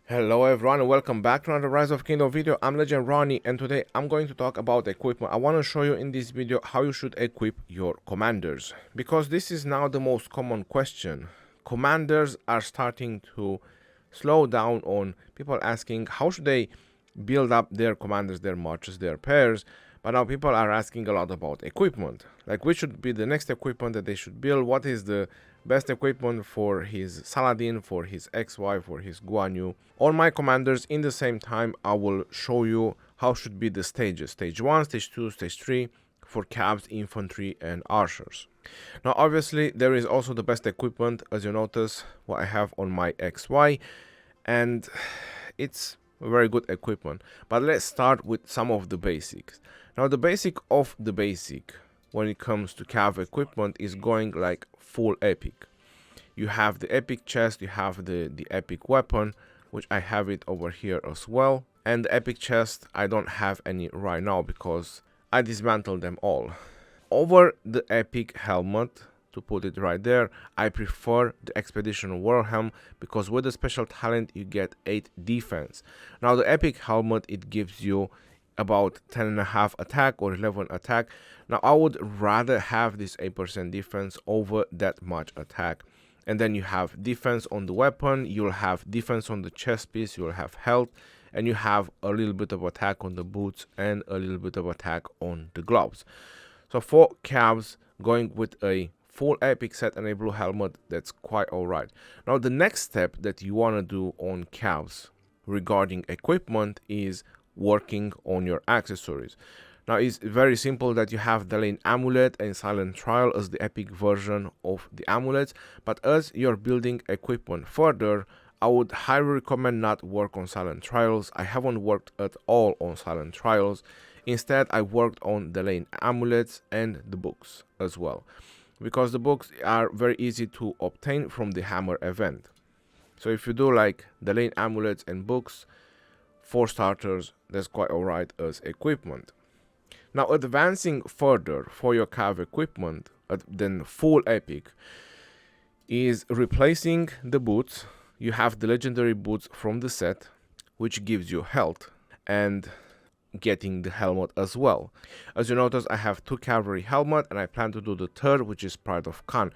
Hello everyone and welcome back to another Rise of Kingdom video. I'm Legend Ronnie and today I'm going to talk about equipment. I want to show you in this video how you should equip your commanders, because this is now the most common question. Commanders are starting to slow down on people asking how should they build up their commanders, their marches, their pairs. But now people are asking a lot about equipment, like which should be the next equipment that they should build, what is the best equipment for his Saladin, for his XY, for his Guan Yu. On my commanders, in the same time, I will show you how should be the stages. Stage 1, Stage 2, Stage 3 for cabs, infantry and archers. Now obviously there is also the best equipment, as you notice what I have on my XY, and it's very good equipment. But let's start with some of the basics. Now the basic of the basic when it comes to cav equipment is going like full epic. You have the epic chest, you have the epic weapon, which I have it over here as well. And the epic chest, I don't have any right now because I dismantled them all. Over the epic helmet, to put it right there, I prefer the expedition war helm, because with the special talent you get 8 defense. Now the epic helmet, it gives you about 10.5 attack or 11 attack. Now I would rather have this 8% defense over that much attack. And then you have defense on the weapon, you'll have defense on the chest piece, you'll have health, and you have a little bit of attack on the boots and a little bit of attack on the gloves. So for cabs, going with a full epic set and a blue helmet, that's quite alright. Now the next step that you want to do on cabs regarding equipment is working on your accessories. Now it's very simple that you have the lane amulet and silent trial as the epic version of the amulets, but as you're building equipment further, I would highly recommend not work on silent trials. I haven't worked at all on silent trials. Instead, I worked on the lane amulets and the books as well, because the books are very easy to obtain from the hammer event. So if you do like the lane amulets and books, for starters, that's quite alright as equipment. Now advancing further for your cav equipment than full epic is replacing the boots. You have the legendary boots from the set, which gives you health, and getting the helmet as well. As you notice, I have 2 cavalry helmet and I plan to do the third, which is Pride of Khan.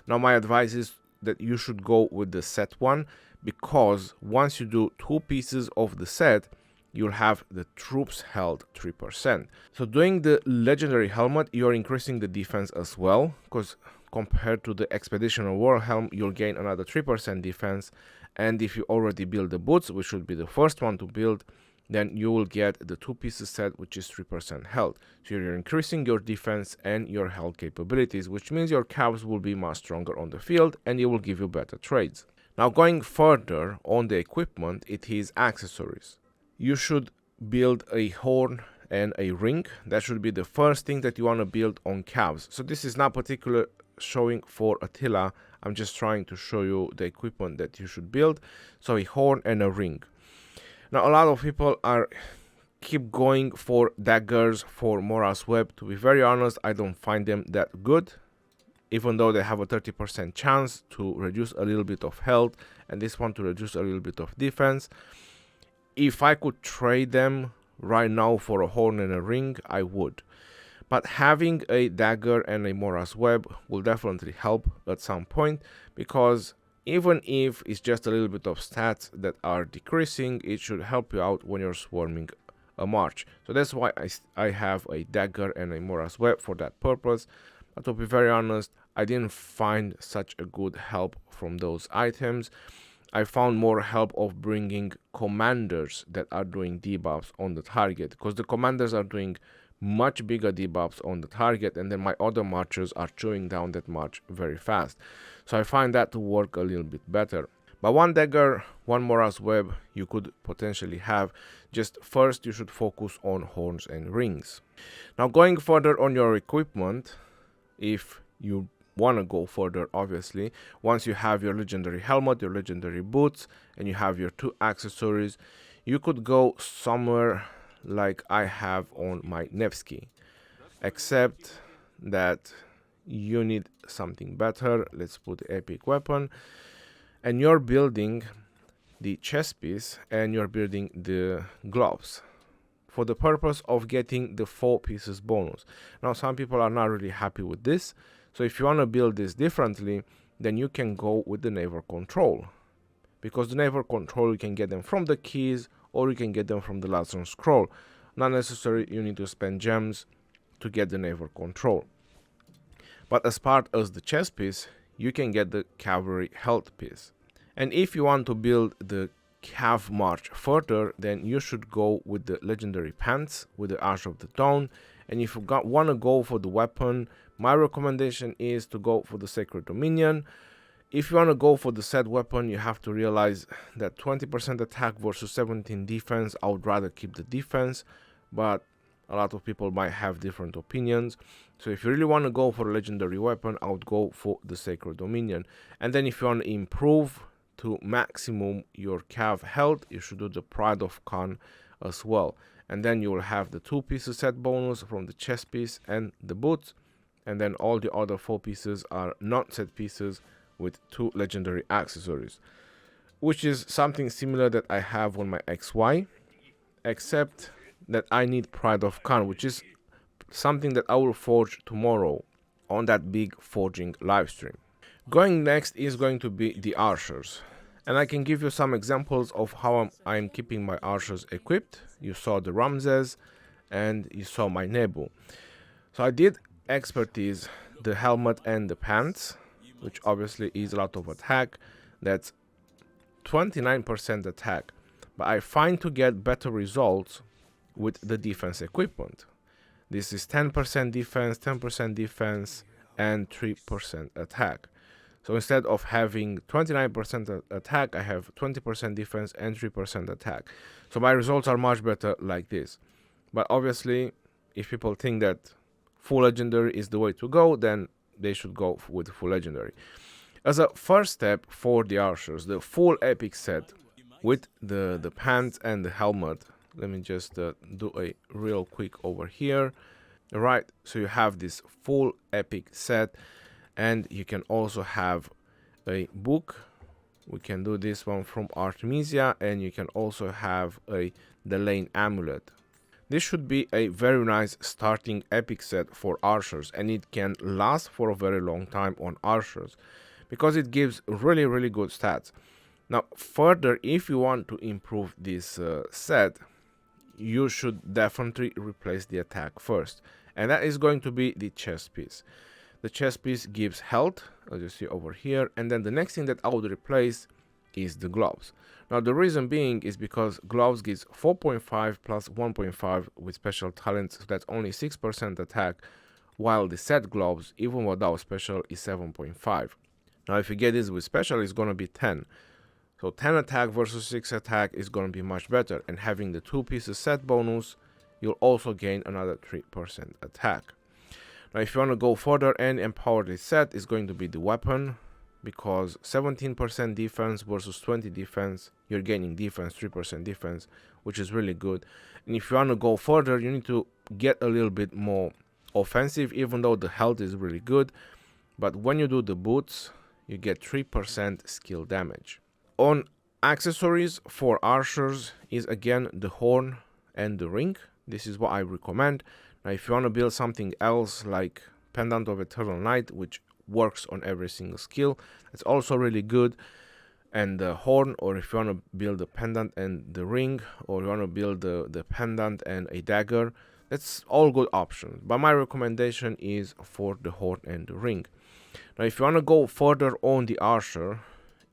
Now my advice is that you should go with the set one, because once you do 2 pieces of the set, you'll have the troops health 3%. So doing the legendary helmet, you're increasing the defense as well, because compared to the expeditional war helm, you'll gain another 3% defense. And if you already build the boots, which should be the first one to build, then you will get the 2 pieces set, which is 3% health. So you're increasing your defense and your health capabilities, which means your cabs will be much stronger on the field and it will give you better trades. Now going further on the equipment, it is accessories. You should build a horn and a ring. That should be the first thing that you want to build on cabs. So this is not particular showing for Attila. I'm just trying to show you the equipment that you should build. So a horn and a ring. Now a lot of people keep going for daggers, for Mora's Web. To be very honest, I don't find them that good, even though they have a 30% chance to reduce a little bit of health and this one to reduce a little bit of defense. If I could trade them right now for a horn and a ring, I would. But having a dagger and a Mora's Web will definitely help at some point, because even if it's just a little bit of stats that are decreasing, it should help you out when you're swarming a march. So that's why I have a dagger and a Mora's Web for that purpose. But to be very honest, I didn't find such a good help from those items. I found more help of bringing commanders that are doing debuffs on the target, because the commanders are doing much bigger debuffs on the target, and then my other marchers are chewing down that march very fast. So I find that to work a little bit better. But one dagger, one Mora's Web you could potentially have. Just first you should focus on horns and rings. Now going further on your equipment, if you want to go further, obviously, once you have your legendary helmet, your legendary boots, and you have your 2 accessories, you could go somewhere like I have on my Nevsky, except that you need something better. Let's put the epic weapon, and you're building the chest piece and you're building the gloves for the purpose of getting the 4 pieces bonus. Now some people are not really happy with this, so if you want to build this differently, then you can go with the naval control, because the naval control you can get them from the keys or you can get them from the Lazarus scroll. Not necessary you need to spend gems to get the naval control, but as part of the chest piece you can get the cavalry health piece. And if you want to build the Cav March further, then you should go with the legendary pants with the Ash of the Dawn. And if you want to go for the weapon, my recommendation is to go for the Sacred Dominion. If you want to go for the set weapon, you have to realize that 20% attack versus 17 defense, I would rather keep the defense, but a lot of people might have different opinions. So if you really want to go for a legendary weapon, I would go for the Sacred Dominion. And then if you want to improve to maximum your Cav health, you should do the Pride of Khan as well. And then you will have the 2 pieces set bonus from the chest piece and the boots. And then all the other 4 pieces are not set pieces with 2 legendary accessories, which is something similar that I have on my XY, except that I need Pride of Khan, which is something that I will forge tomorrow on that big forging live stream. Going next is going to be the archers, and I can give you some examples of how I'm keeping my archers equipped. You saw the Ramses and you saw my Nebu. So I did expertise the helmet and the pants, which obviously is a lot of attack. That's 29% attack, but I find to get better results with the defense equipment. This is 10% defense, 10% defense, and 3% attack. So instead of having 29% attack, I have 20% defense and 3% attack. So my results are much better like this. But obviously, if people think that full legendary is the way to go, then they should go with full legendary. As a first step for the archers, the full epic set with the pants and the helmet. Let me just do a real quick over here. Right, so you have this full epic set, and you can also have a book. We can do this one from Artemisia, and you can also have the Lane amulet. This should be a very nice starting epic set for archers, and it can last for a very long time on archers because it gives really good stats. Now further, if you want to improve this set, you should definitely replace the attack first, and that is going to be the chest piece. The chest piece gives health, as you see over here, and then the next thing that I would replace is the gloves. Now the reason being is because gloves gives 4.5 plus 1.5 with special talents, so that's only 6% attack, while the set gloves, even without special, is 7.5. Now if you get this with special, it's going to be 10. So 10 attack versus 6 attack is going to be much better, and having the 2 pieces set bonus, you'll also gain another 3% attack. Now if you want to go further and empower this set, is going to be the weapon, because 17% defense versus 20 defense, you're gaining defense, 3% defense, which is really good. And if you want to go further, you need to get a little bit more offensive, even though the health is really good. But when you do the boots, you get 3% skill damage. On accessories for archers is again the horn and the ring. This is what I recommend. Now if you want to build something else like Pendant of Eternal Night, which works on every single skill, it's also really good, and the horn, or if you want to build the pendant and the ring, or you want to build the pendant and a dagger, that's all good options, but my recommendation is for the horn and the ring. Now if you want to go further on the archer,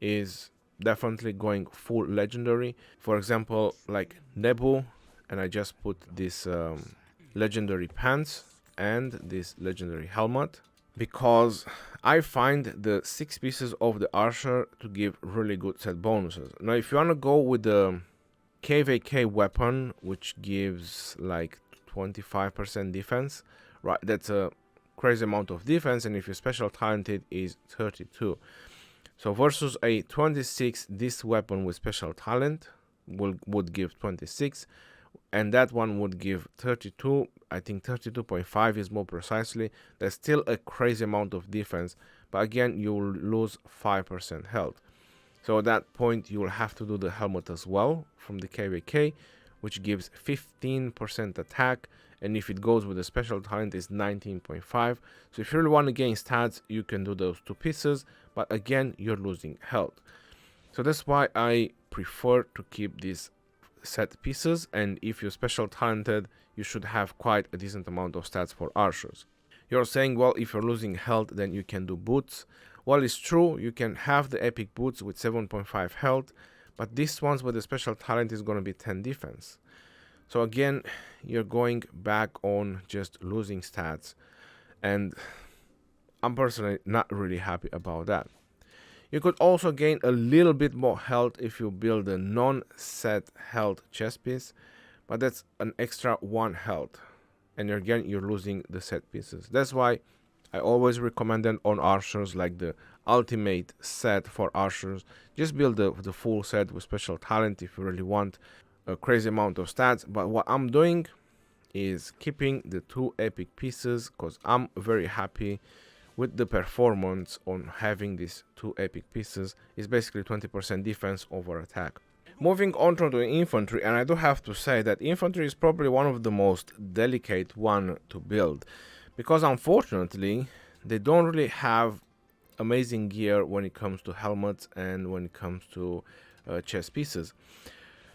is definitely going full legendary. For example, like Nebu, and I just put this legendary pants and this legendary helmet, because I find the 6 pieces of the archer to give really good set bonuses. Now if you want to go with the KVK weapon, which gives like 25% defense, right, that's a crazy amount of defense, and if you're special talented is 32. So versus a 26, this weapon with special talent would give 26, and that one would give 32. I think 32.5 is more precisely. That's still a crazy amount of defense, but again you will lose 5% health. So at that point you will have to do the helmet as well from the KVK, which gives 15% attack, and if it goes with a special talent is 19.5. So if you really want to gain stats, you can do those two pieces, but again you're losing health. So that's why I prefer to keep these set pieces, and if you're special talented, you should have quite a decent amount of stats for archers. You're saying, well, if you're losing health, then you can do boots. Well, it's true, you can have the epic boots with 7.5 health, but this ones with the special talent is going to be 10 defense. So again, you're going back on just losing stats, and I'm personally not really happy about that. You could also gain a little bit more health if you build a non-set health chest piece, but that's an extra 1 health, and again you're losing the set pieces. That's why I always recommend it on archers, like the ultimate set for archers. Just build the full set with special talent if you really want a crazy amount of stats. But what I'm doing is keeping the 2 epic pieces because I'm very happy with the performance on having these 2 epic pieces. Is basically 20% defense over attack. Moving on to the infantry, and I do have to say that infantry is probably one of the most delicate one to build, because unfortunately they don't really have amazing gear when it comes to helmets and when it comes to chest pieces.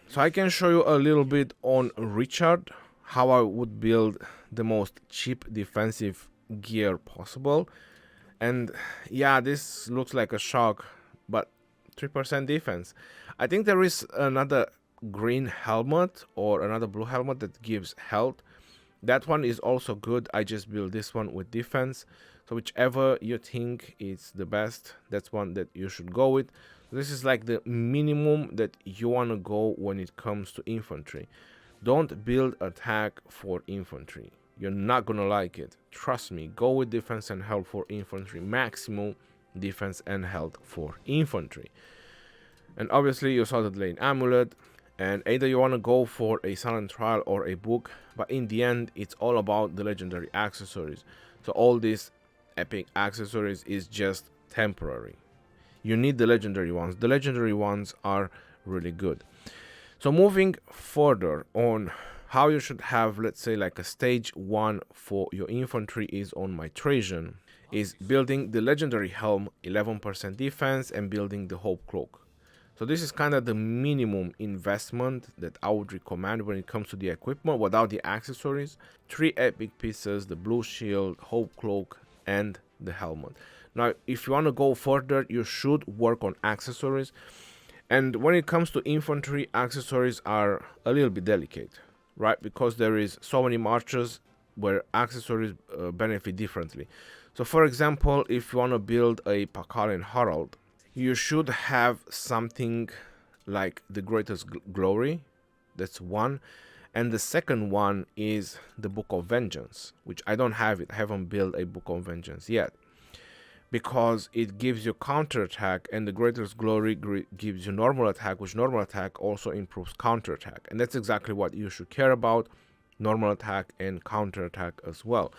So I can show you a little bit on Richard how I would build the most cheap defensive gear possible. And yeah, this looks like a shock, but 3% defense. I think there is another green helmet or another blue helmet that gives health. That one is also good. I just built this one with defense. So whichever you think is the best, that's one that you should go with. This is like the minimum that you want to go when it comes to infantry. Don't build attack for infantry. You're not gonna like it. Trust me, go with defense and health for infantry. Maximum defense and health for infantry. And obviously you saw the Lane Amulet, and either you want to go for a silent trial or a book, but in the end it's all about the legendary accessories. So all these epic accessories is just temporary. You need the legendary ones. The legendary ones are really good. So moving further on how you should have, let's say, like a stage 1 for your infantry is on my Trajan, is building the legendary helm, 11% defense, and building the hope cloak. So this is kind of the minimum investment that I would recommend when it comes to the equipment without the accessories. 3 epic pieces, the blue shield, hope cloak, and the helmet. Now if you want to go further, you should work on accessories, and when it comes to infantry, accessories are a little bit delicate, right? Because there is so many marches where accessories benefit differently. So for example, if you want to build a Pakalian Herald, you should have something like the Greatest Glory. That's one. And the second one is the Book of Vengeance, which I don't have it. I haven't built a Book of Vengeance yet, because it gives you counterattack, and the Greatest Glory gives you normal attack, which normal attack also improves counterattack. And that's exactly what you should care about, normal attack and counterattack as well.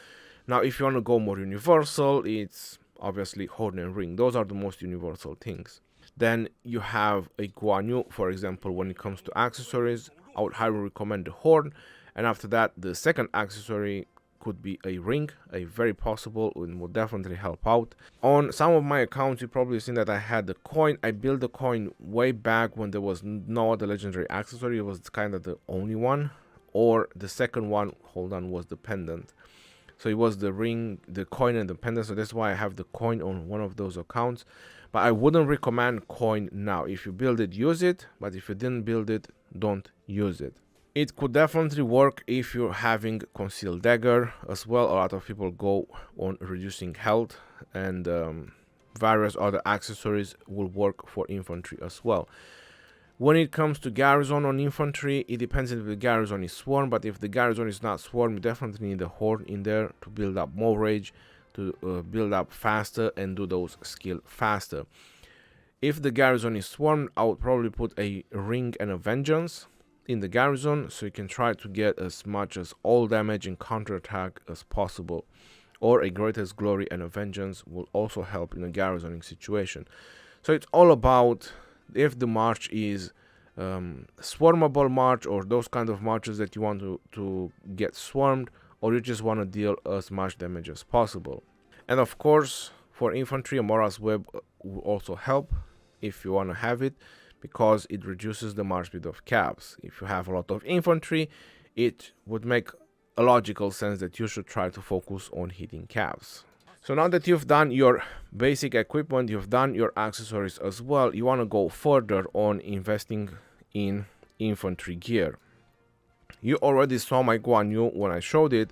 Now if you want to go more universal, it's obviously Horn and Ring. Those are the most universal things. Then you have a Guan Yu, for example. When it comes to accessories, I would highly recommend the Horn, and after that the second accessory could be a ring, a very possible, and will definitely help out. On some of my accounts, you've probably seen that I had the coin. I built the coin way back when there was no other legendary accessory. It was kind of the only one, or the second one, hold on, was the pendant. So it was the ring, the coin, and the pendant. So that's why I have the coin on one of those accounts. But I wouldn't recommend coin now. If you build it, use it. But if you didn't build it, don't use it. It could definitely work if you're having Concealed Dagger as well. A lot of people go on reducing health, and various other accessories will work for infantry as well. When it comes to Garrison on infantry, it depends if the Garrison is swarm, but if the Garrison is not swarm, you definitely need a Horn in there to build up more rage, to build up faster and do those skill faster. If the Garrison is swarmed, I would probably put a Ring and a Vengeance in the Garrison, so you can try to get as much as all damage and counterattack as possible. Or a Greatest Glory and a Vengeance will also help in a garrisoning situation. So it's all about if the march is swarmable march, or those kind of marches that you want to get swarmed, or you just want to deal as much damage as possible. And of course, for infantry, a morals web will also help if you want to have it, because it reduces the march speed of cabs. If you have a lot of infantry, it would make a logical sense that you should try to focus on hitting cabs. So now that you've done your basic equipment, you've done your accessories as well, you want to go further on investing in infantry gear. You already saw my Guan Yu when I showed it.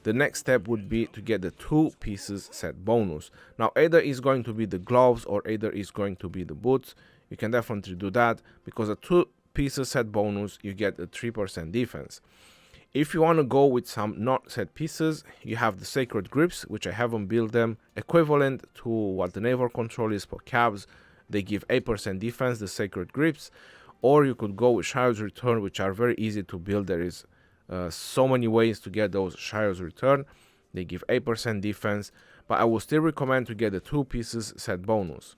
The next step would be to get the 2 pieces set bonus. Now either is going to be the gloves or either is going to be the boots. You can definitely do that, because a 2 pieces set bonus, you get a 3% defense. If you want to go with some not set pieces, you have the sacred grips, which I haven't built them, equivalent to what the naval control is for cabs. They give 8% defense, the sacred grips. Or you could go with Shire's Return, which are very easy to build. There is so many ways to get those Shire's Return. They give 8% defense, but I will still recommend to get the 2 pieces set bonus.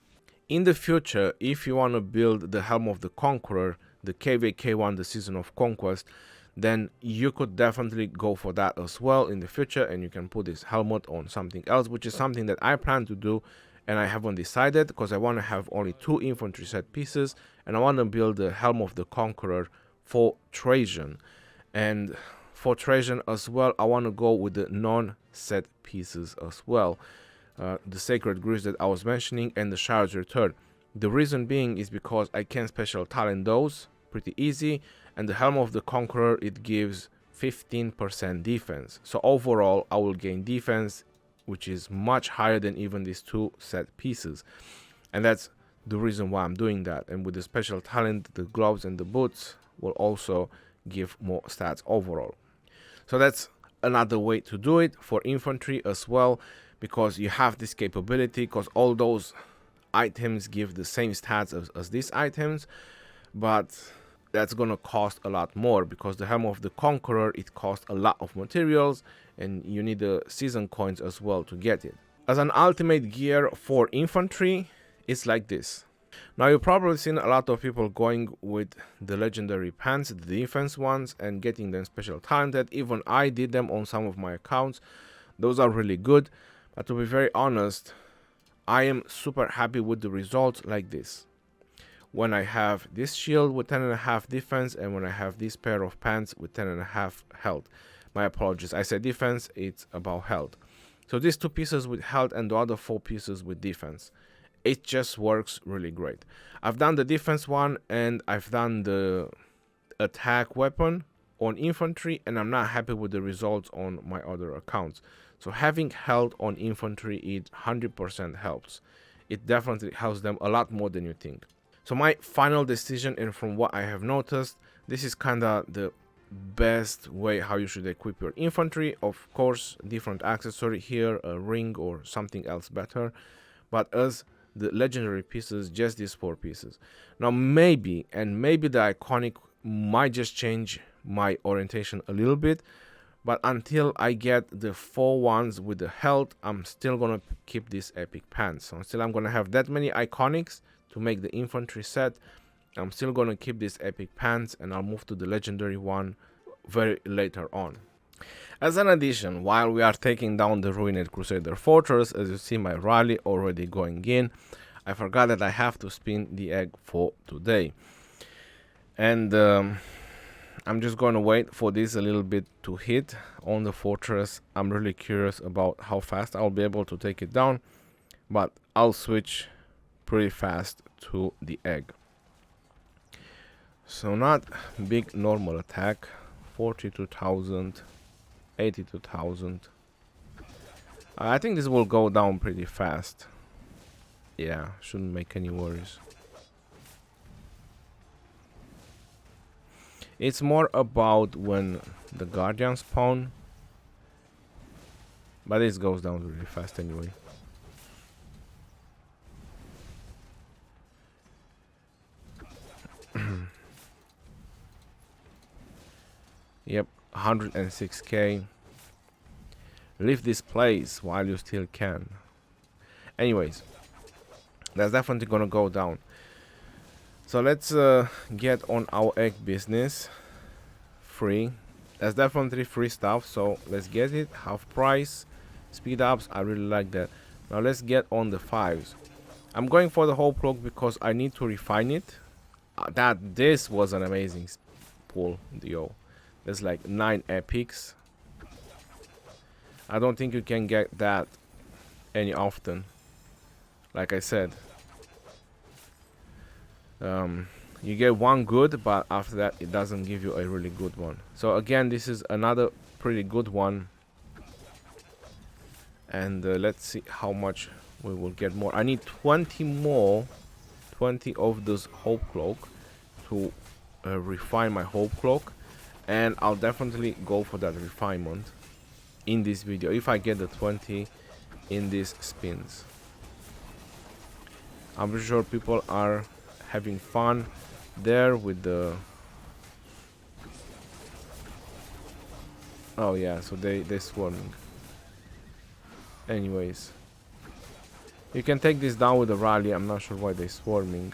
In the future, if you want to build the Helm of the Conqueror, the KVK1, the Season of Conquest, then you could definitely go for that as well in the future, and you can put this helmet on something else, which is something that I plan to do, and I haven't decided, because I want to have only 2 infantry set pieces, and I want to build the Helm of the Conqueror for Trajan. And for Trajan as well, I want to go with the non-set pieces as well, the Sacred Grips that I was mentioning and the Shire's Return. The reason being is because I can special talent those pretty easy, and the Helm of the Conqueror, it gives 15% defense. So overall, I will gain defense, which is much higher than even these 2 set pieces. And that's the reason why I'm doing that. And with the special talent, the gloves and the boots will also give more stats overall. So that's another way to do it for infantry as well, because you have this capability, because all those items give the same stats as these items, but that's gonna cost a lot more, because the Helm of the Conqueror, it costs a lot of materials, and you need the season coins as well to get it. As an ultimate gear for infantry, it's like this. Now you've probably seen a lot of people going with the legendary pants, the defense ones, and getting them special talented. Even I did them on some of my accounts. Those are really good, but to be very honest, I am super happy with the results like this. When I have this shield with 10.5 defense, and when I have this pair of pants with 10.5 health. My apologies, I said defense, it's about health. So these 2 pieces with health and the other 4 pieces with defense. It just works really great. I've done the defense one, and I've done the attack weapon on infantry, and I'm not happy with the results on my other accounts. So having health on infantry, it 100% helps. It definitely helps them a lot more than you think. So my final decision, and from what I have noticed, this is kinda the best way how you should equip your infantry. Of course, different accessory here, a ring or something else better, but as the legendary pieces, just these 4 pieces. Now maybe the iconic might just change my orientation a little bit, but until I get the 4 ones with the health, I'm still gonna keep these epic pants. So I'm gonna have that many iconics to make the infantry set. I'm still gonna keep these epic pants, and I'll move to the legendary one very later on. As an addition, while we are taking down the ruined Crusader fortress, as you see my rally already going in, I forgot that I have to spin the egg for today. And I'm just going to wait for this a little bit to hit on the fortress. I'm really curious about how fast I'll be able to take it down, but I'll switch pretty fast to the egg. So not big normal attack, 42,000, 82,000. I think this will go down pretty fast. Yeah, shouldn't make any worries. It's more about when the guardians spawn, but this goes down really fast anyway. Yep, 106k. Leave this place while you still can. Anyways, that's definitely gonna go down. So let's get on our egg business. Free. That's definitely free stuff, so let's get it. Half price, speed ups, I really like that. Now let's get on the 5s. I'm going for the whole cloak because I need to refine it. This was an amazing pull, yo. There's like 9 epics. I don't think you can get that any often. Like I said, you get one good, but after that it doesn't give you a really good one. So again, this is another pretty good one, and let's see how much we will get more. I need 20 more, 20 of this hope cloak to refine my hope cloak, and I'll definitely go for that refinement in this video if I get the 20 in these spins. I'm pretty sure people are having fun there with the... Oh yeah, so they're swarming. Anyways, you can take this down with a rally. I'm not sure why they're swarming.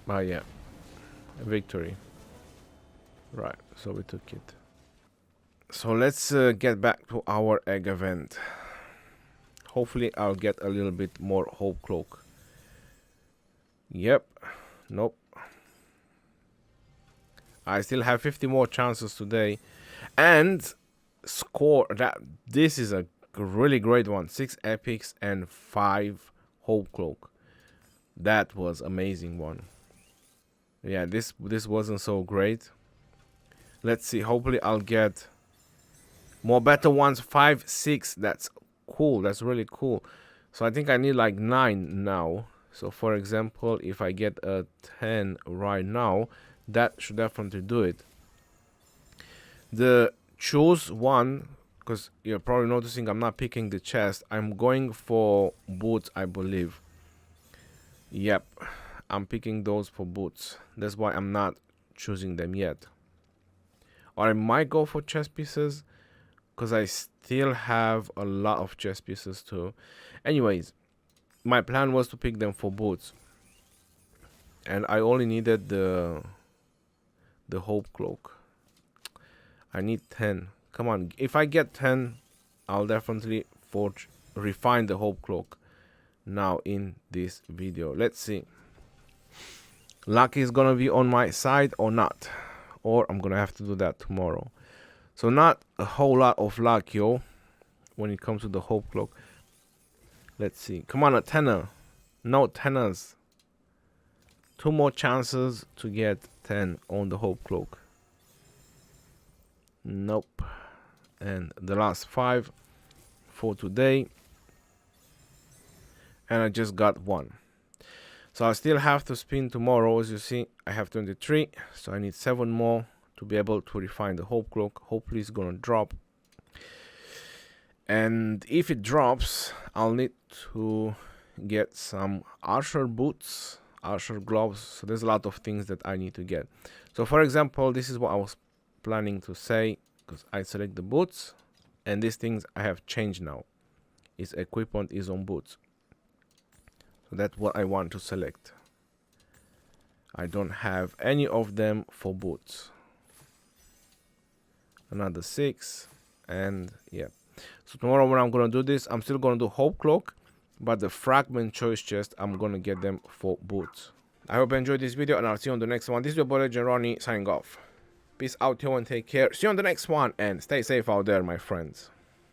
But yeah, victory. Right, so we took it. So let's get back to our egg event. Hopefully I'll get a little bit more hope cloak. Yep. Nope. I still have 50 more chances today, and score that. This is a really great one. 6 epics and 5 hope cloak. That was amazing one. Yeah, this wasn't so great. Let's see, hopefully I'll get more better ones. 5, 6, that's cool. That's really cool. So I think I need like 9 now. So for example, if I get a 10 right now, that should definitely do it. The choose one, because you're probably noticing I'm not picking the chest. I'm going for boots, I believe. Yep, I'm picking those for boots. That's why I'm not choosing them yet. Or I might go for chest pieces, because I still have a lot of chest pieces too. Anyways, my plan was to pick them for boots, and I only needed the hope cloak. I need 10. Come on, if I get 10, I'll definitely refine the hope cloak now in this video. Let's see. Luck is gonna be on my side or not, or I'm gonna have to do that tomorrow. So not a whole lot of luck, yo, when it comes to the hope cloak. Let's see. Come on, a 10er. No 10ers. 2 more chances to get 10 on the hope cloak. Nope. And the last 5 for today. And I just got 1. So I still have to spin tomorrow. As you see, I have 23. So I need 7 more to be able to refine the hope cloak. Hopefully it's gonna drop. And if it drops, I'll need to get some archer boots, archer gloves. So there's a lot of things that I need to get. So for example, this is what I was planning to say, because I select the boots, and these things I have changed now. Its equipment is on boots. So that's what I want to select. I don't have any of them for boots. Another 6, and yeah. So tomorrow when I'm gonna do this, I'm still gonna do hope cloak, but the fragment choice chest, I'm gonna get them for boots. I hope you enjoyed this video, and I'll see you on the next one. This is your boy Legend Ronnie signing off. Peace out, yo, and take care. See you on the next one, and stay safe out there, my friends.